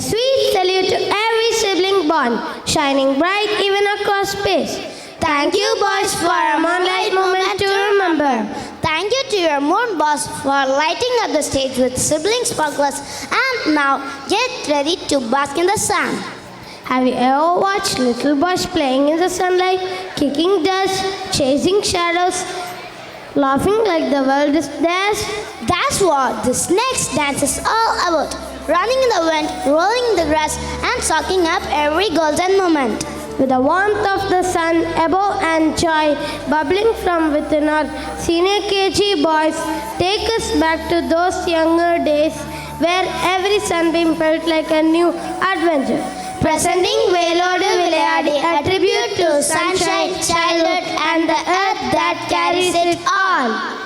sweet salute to every sibling bond, shining bright even across space. Thank you, boys, for a moonlight moment to remember. Thank you to your moon boss for lighting up the stage with sibling sparklers, and now get ready to bask in the sun. Have you ever watched little boys playing in the sunlight, kicking dust, chasing shadows, laughing like the world is theirs? That's what this next dance is all about. Running in the wind, rolling in the grass, and soaking up every golden moment. With the warmth of the sun above and joy bubbling from within our senior KG boys, take us back to those younger days where every sunbeam felt like a new adventure. Presenting Velodu Vilayadi, a tribute to sunshine, childhood, and the earth that carries it all.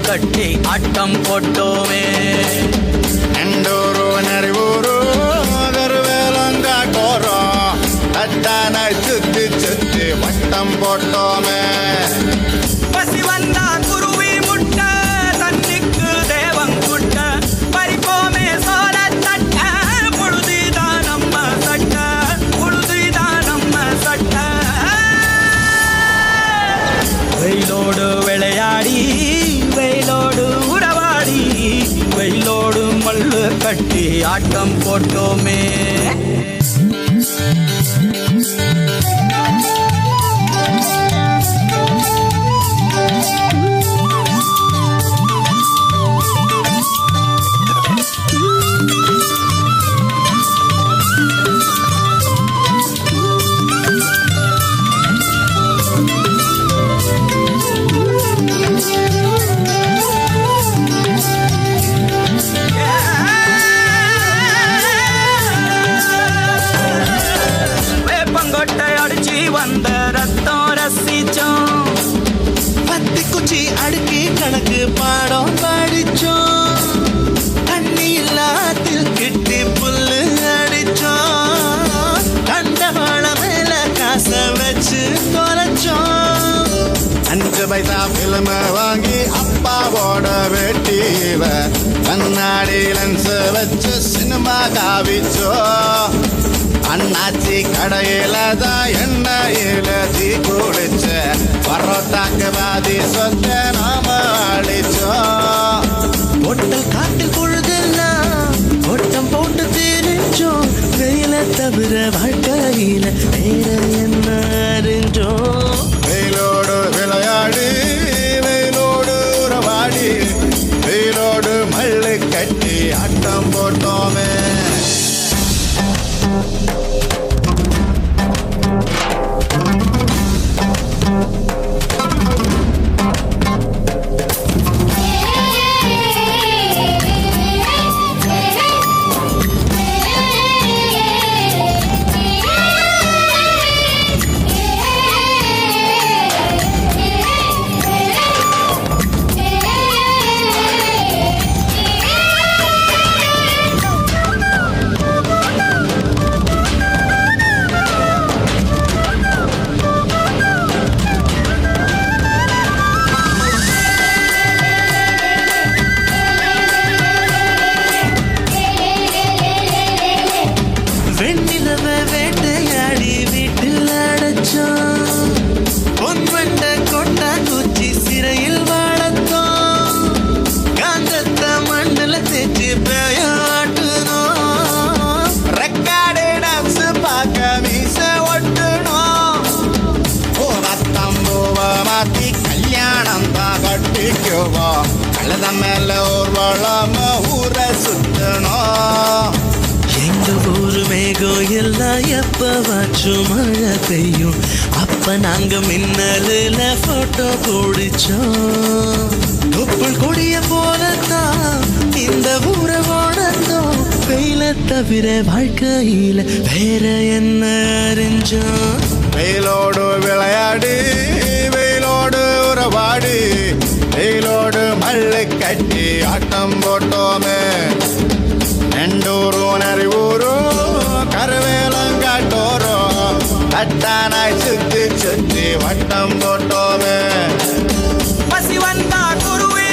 கட்டி ஆட்டம் போட்டோமே எண்டூரு நரிவூரு கருவேலங்காட்டோரம் தட்டான சுத்தி சுத்தி வட்டம் போட்டோமே பசி வந்தா குருவி முட்ட தண்ணிக்கு தேவங்குட்ட பறிப்போமே சோழ தட்ட பொழுதுதான் நம்ம சட்ட பொழுதுதான் நம்ம சட்ட வெயிலோடு விளையாடி வெயிலோடு உறவாடி வெயிலோடு மல்லு கட்டி ஆட்டம் போட்டோமே வந்த ரத்தம் ரசிச்சோம் பத்தி குச்சி அடுக்கி கணக்கு பாடம் படிச்சோம் தண்ணி இல்லாத்தில் கிட்டி புல்லு அடிச்சோம் கண்டவாள மேல காச வச்சு தொலைச்சோம் 5 பைசா பிலிம வாங்கி அப்பாவோட வெட்டிவ கண்ணாடி லென்ஸ் வச்சு சினிமா காவிச்சோம் அண்ணாச்சி கடையில தான் எண்ணெயில தீ குளிச்ச பரோட்டாக்கு பாதி சொத்த நாம அழிச்சோம் பொட்டல் காட்டில் பொழுதெல்லாம் ஓட்டம் போட்டு தெரிஞ்சோம் வெயில தவிர வாழ்க்கையில வேற என்ன அறிஞ்சோம் வெயிலோடு விளையாடி வெயிலோடு உறவாடி வெயிலோடு மல்லு கட்டி ஆட்டம் போட்டோமே எப்பவாச்சும் மழை பெய்யும் அப்ப நாங்க மின்னலுல போட்டோ பிடிச்சோம். தொப்புள் கொடிய போலத்தான் இந்த ஊரை வாழ்ந்தோம். வெயில தவிர வாழ்க்கையில வேற என்ன அறிஞ்சோம். வெயிலோடு விளையாடி வெயிலோடு உறவாடி வெயிலோடு மல்லு கட்டி ஆட்டம் போட்டோமே. நெண்டூரும் நரிவூரும் கருவேலங்காட்டோரும் கட்டானாய் சுத்தி சுத்தி வட்டம் போட்டோமே. பசி வந்தா குருவே